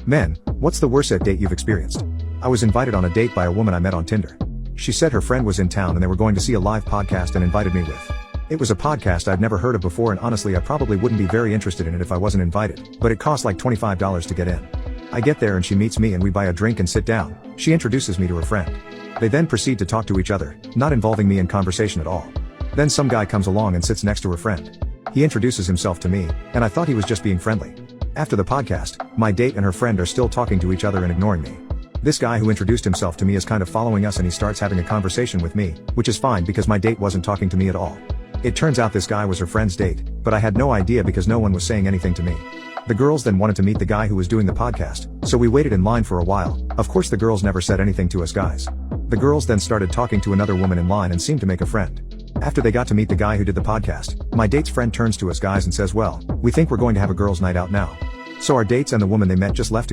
Men, what's the worst date you've experienced? I was invited on a date by a woman I met on Tinder. She said her friend was in town and they were going to see a live podcast and invited me with. It was a podcast I'd never heard of before, and honestly I probably wouldn't be very interested in it if I wasn't invited, but it cost like $25 to get in. I get there and she meets me and we buy a drink and sit down. She introduces me to her friend. They then proceed to talk to each other, not involving me in conversation at all. Then some guy comes along and sits next to her friend. He introduces himself to me, and I thought he was just being friendly. After the podcast, my date and her friend are still talking to each other and ignoring me. This guy who introduced himself to me is kind of following us and he starts having a conversation with me, which is fine because my date wasn't talking to me at all. It turns out this guy was her friend's date, but I had no idea because no one was saying anything to me. The girls then wanted to meet the guy who was doing the podcast, so we waited in line for a while. Of course the girls never said anything to us guys. The girls then started talking to another woman in line and seemed to make a friend. After they got to meet the guy who did the podcast, my date's friend turns to us guys and says, "Well, we think we're going to have a girls' night out now." So our dates and the woman they met just left